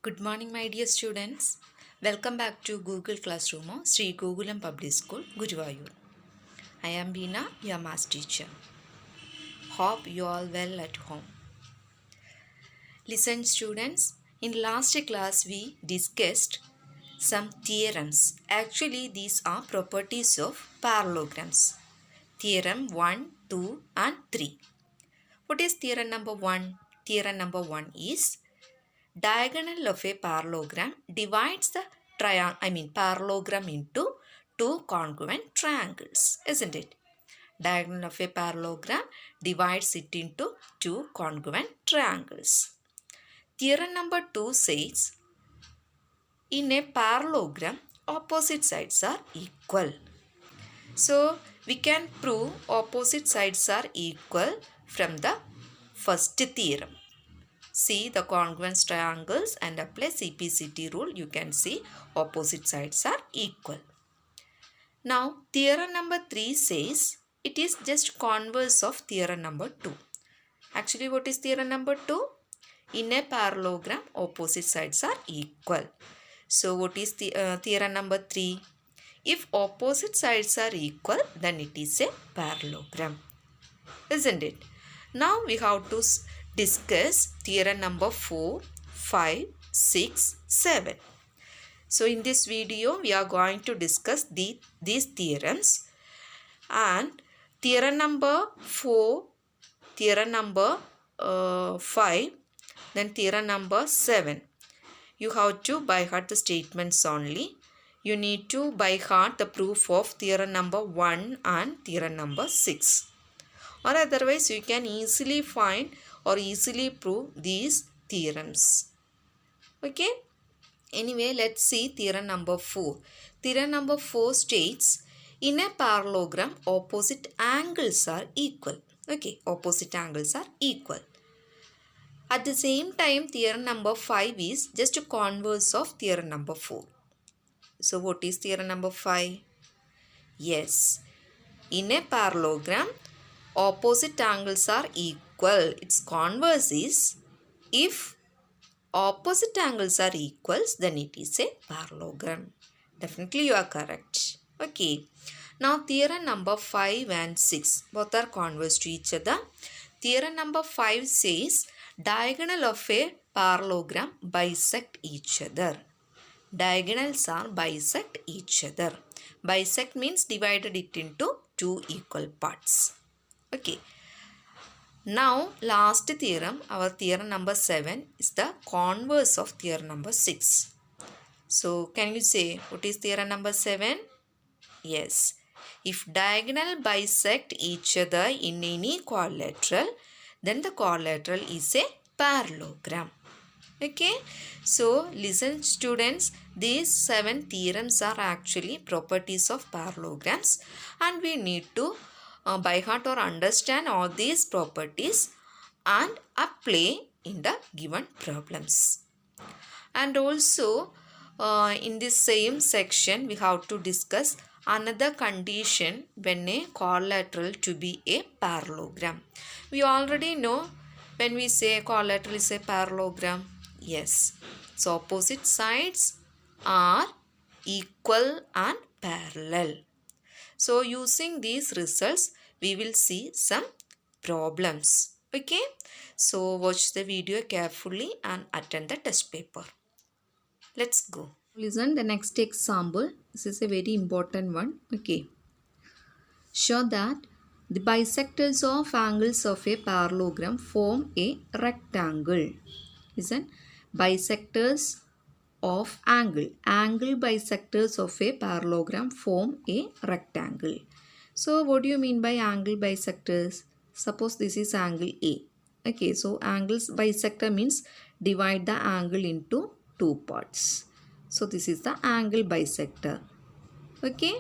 Good morning, my dear students. Welcome back to Google Classroom of Sri Gokulam Public School, Guruvayur. I am Veena, your math teacher. Hope you all well at home. Listen, students. In last class, we discussed some theorems. Actually, these are properties of parallelograms. Theorem 1, 2, and 3. What is theorem number 1? Theorem number 1 is diagonal of a parallelogram divides the parallelogram into two congruent triangles, isn't it? Diagonal of a parallelogram divides it into two congruent triangles. Theorem number 2 says, in a parallelogram, opposite sides are equal. So, we can prove opposite sides are equal from the first theorem. See the congruent triangles and apply CPCT rule. You can see opposite sides are equal. Now theorem number 3 says it is just converse of theorem number 2. Actually, what is theorem number 2? In a parallelogram, opposite sides are equal. So what is the theorem number 3? If opposite sides are equal, then it is a parallelogram, isn't it? Now we have to discuss theorem number 4, 5, 6, 7. So in this video, we are going to discuss these theorems. And theorem number 4, theorem number 5, then theorem number 7. You have to by heart the statements only. You need to by heart the proof of theorem number 1 and theorem number 6. Or otherwise you can easily find or easily prove these theorems. Okay. Anyway, let's see theorem number 4. Theorem number 4 states, in a parallelogram, opposite angles are equal. Okay, opposite angles are equal. At the same time, theorem number 5 is just a converse of theorem number 4. So, what is theorem number 5? Yes, in a parallelogram, opposite angles are equal. Its converse is, if opposite angles are equals, then it is a parallelogram. Definitely you are correct. Okay. Now theorem number 5 and 6 both are converse to each other. Theorem number 5 says diagonal of a parallelogram bisect each other. Diagonals are bisect each other. Bisect means divided it into two equal parts. Okay. Now last theorem, our theorem number 7 is the converse of theorem number 6. So can you say what is theorem number 7? Yes. If diagonal bisect each other in any quadrilateral, then the quadrilateral is a parallelogram. Okay. So listen students, these 7 theorems are actually properties of parallelograms and we need to by heart or understand all these properties and apply in the given problems. And also in this same section we have to discuss another condition when a quadrilateral to be a parallelogram. We already know when we say quadrilateral is a parallelogram. Yes, so opposite sides are equal and parallel. So using these results, we will see some problems. Okay. So watch the video carefully and attend the test paper. Let's go. Listen the next example. This is a very important one. Okay. Show that the bisectors of angles of a parallelogram form a rectangle. Listen. Bisectors of angle bisectors of a parallelogram form a rectangle. So what do you mean by angle bisectors? Suppose this is angle A. Okay, so angles bisector means divide the angle into two parts. So this is the angle bisector. Okay,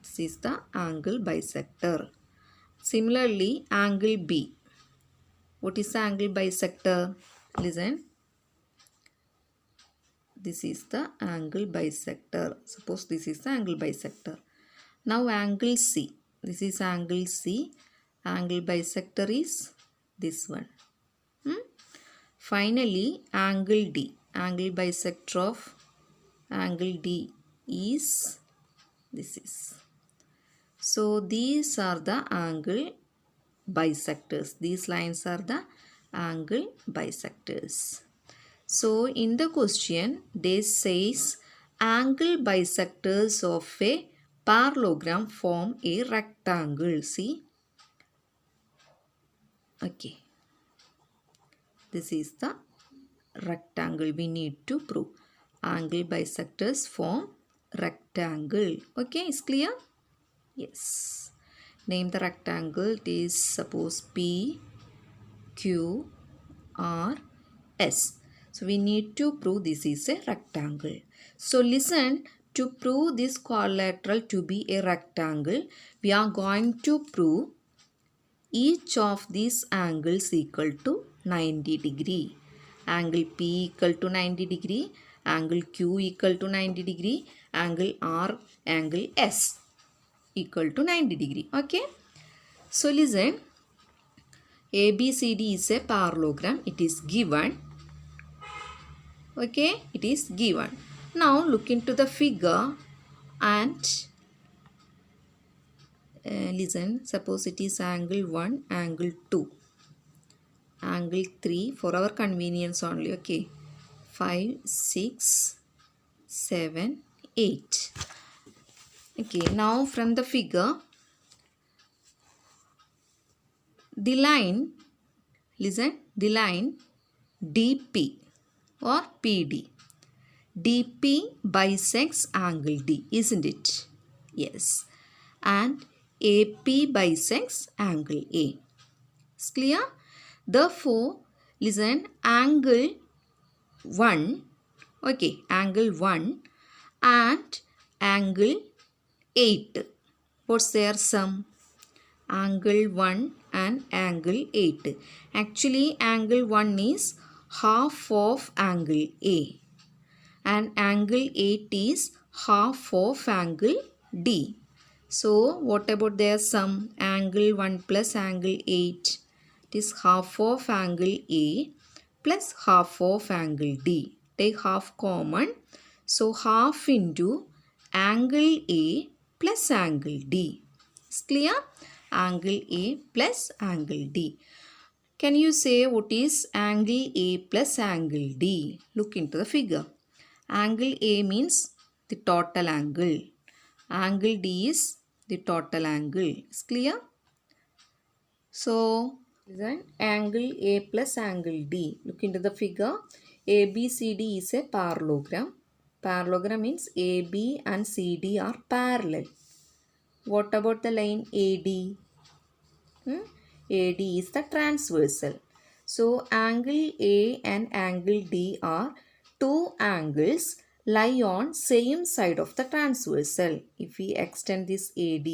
this is the angle bisector. Similarly, angle B. What is the angle bisector? Listen. This is the angle bisector. Suppose this is the angle bisector. Now angle C. This is angle C. Angle bisector is this one. Finally, angle D. Angle bisector of angle D is this is. So these are the angle bisectors. These lines are the angle bisectors. So in the question, they says angle bisectors of a parallelogram form a rectangle. See, okay, this is the rectangle we need to prove. Angle bisectors form rectangle. Okay, is clear? Yes. Name the rectangle. It is suppose P, Q, R, S. So we need to prove this is a rectangle. So listen, to prove this quadrilateral to be a rectangle, we are going to prove each of these angles equal to 90 degree. Angle P equal to 90 degree, angle Q equal to 90 degree, angle R, angle S equal to 90 degree. Okay. So listen, ABCD is a parallelogram. It is given. Okay, it is given. Now look into the figure and listen. Suppose it is angle 1, angle 2, angle 3 for our convenience only. Okay, 5, 6, 7, 8. Okay, now from the figure, the line, listen, the line DP or PD. DP bisects angle D, isn't it? Yes. And AP bisects angle A. It's clear? Therefore, listen, angle 1, okay, angle 1 and angle 8. What's their sum? Angle 1 and angle 8. Actually, angle 1 is half of angle A. And angle 8 is half of angle D. So, what about their sum? Angle 1 plus angle 8. It is half of angle A plus half of angle D. Take half common. So, half into angle A plus angle D. Is clear? Angle A plus angle D. Can you say what is angle A plus angle D? Look into the figure. Angle A means the total angle. Angle D is the total angle. Is clear? So, then angle A plus angle D. Look into the figure. ABCD is a parallelogram. Parallelogram means AB and CD are parallel. What about the line AD? AD is the transversal. So, angle A and angle D are two angles lie on same side of the transversal. If we extend this AD,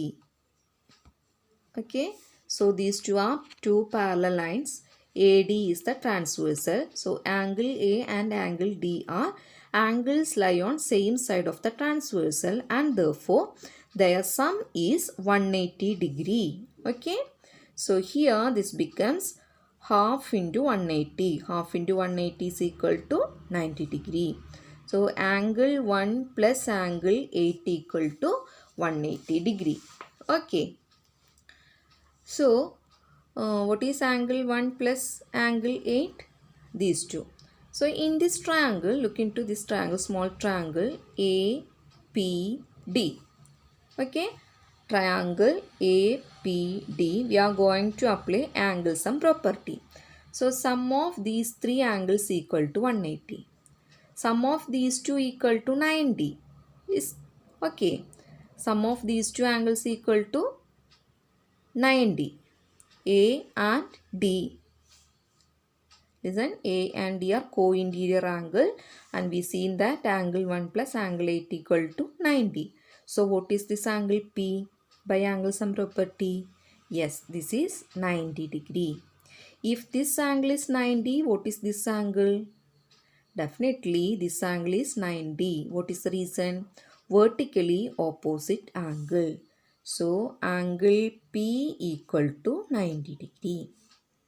okay, so these two are two parallel lines. AD is the transversal. So angle A and angle D are angles lie on same side of the transversal and therefore their sum is 180 degree. Okay, so here this becomes half into 180. Half into 180 is equal to 90 degree. So angle 1 plus angle 8 equal to 180 degree. Okay. So what is angle 1 plus angle 8? These two. So in this triangle, look into this triangle, small triangle APD. Okay. Triangle APD, we are going to apply angle sum property. So sum of these three angles equal to 180. Sum of these two equal to 90 is okay. Sum of these two angles equal to 90. A and D. Listen, A and D are co-interior angle and we seen that angle 1 plus angle 8 equal to 90. So what is this angle P by angle sum property? Yes, this is 90 degree. If this angle is 90, what is this angle? Definitely this angle is 90. What is the reason? Vertically opposite angle. So angle P equal to 90 degree.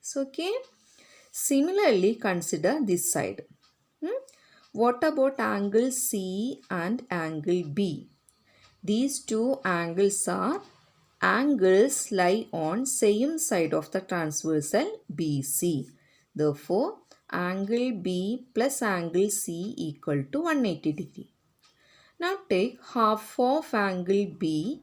So okay. Similarly, consider this side. Hmm? What about angle C and angle B? These two angles are angles lie on same side of the transversal BC. Therefore, angle B plus angle C equal to 180 degree. Now take half of angle B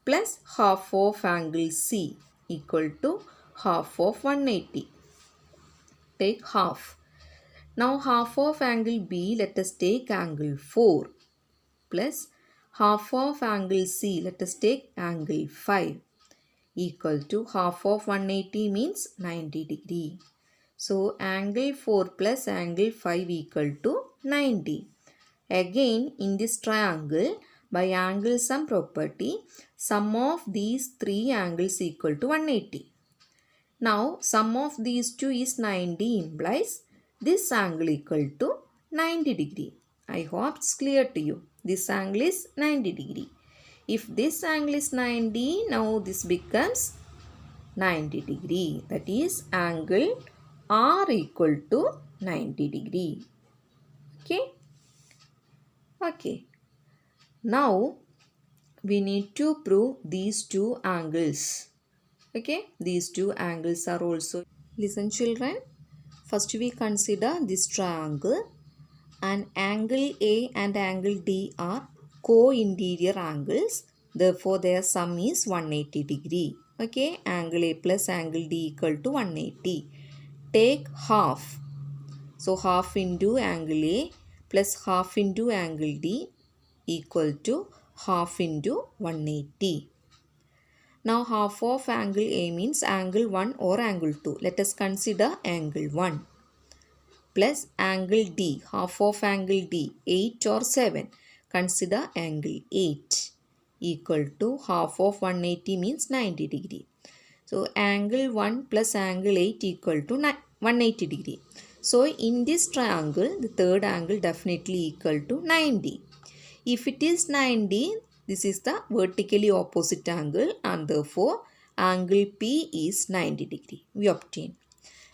plus half of angle C equal to half of 180. Take half. Now half of angle B, let us take angle 4 plus half of angle C, let us take angle 5 equal to half of 180 means 90 degree. So angle 4 plus angle 5 equal to 90. Again in this triangle, by angle sum property, sum of these three angles equal to 180. Now sum of these two is 90 implies this angle equal to 90 degree. I hope it's clear to you. This angle is 90 degree. If this angle is 90, now this becomes 90 degree. That is angle R equal to 90 degree. Okay. Okay. Now we need to prove these two angles. Okay. These two angles are also. Listen children. First we consider this triangle. And angle A and angle D are co-interior angles. Therefore their sum is 180 degree. Okay. Angle A plus angle D equal to 180. Take half. So half into angle A plus half into angle D equal to half into 180. Now half of angle A means angle 1 or angle 2. Let us consider angle 1 plus angle D, half of angle D, 8 or 7. Consider angle 8 equal to half of 180 means 90 degree. So angle 1 plus angle 8 equal to 180 degree. So in this triangle, the third angle definitely equal to 90. If it is 90, this is the vertically opposite angle and therefore angle P is 90 degree. We obtain.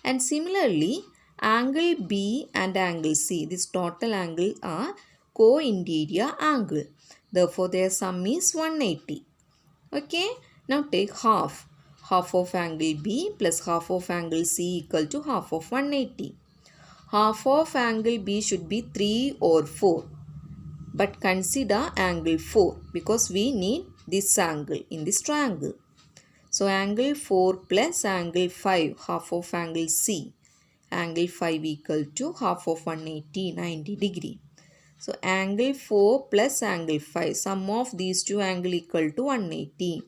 And similarly, angle B and angle C, this total angle are co-interior angle. Therefore their sum is 180. Okay. Now take half. Half of angle B plus half of angle C equal to half of 180. Half of angle B should be 3 or 4. But consider angle 4 because we need this angle in this triangle. So angle 4 plus angle 5, half of angle C. Angle 5 equal to half of 180, 90 degree. So angle 4 plus angle 5, sum of these two angle equal to 180.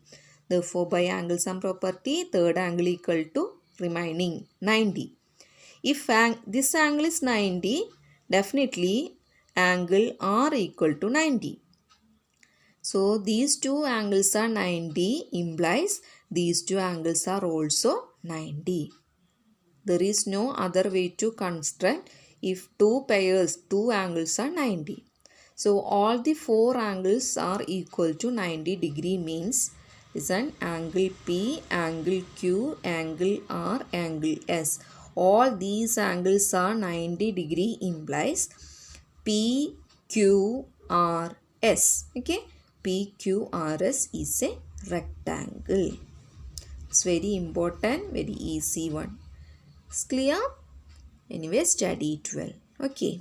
Therefore by angle sum property, third angle equal to remaining 90. If this angle is 90, definitely angle R equal to 90. So these two angles are 90 implies these two angles are also 90. There is no other way to construct if two angles are 90. So all the four angles are equal to 90 degree means listen, angle P, angle Q, angle R, angle S. All these angles are 90 degree implies PQRS. Okay. PQRS is a rectangle. It's very important, very easy one. It's clear? Anyway, study it well. Okay.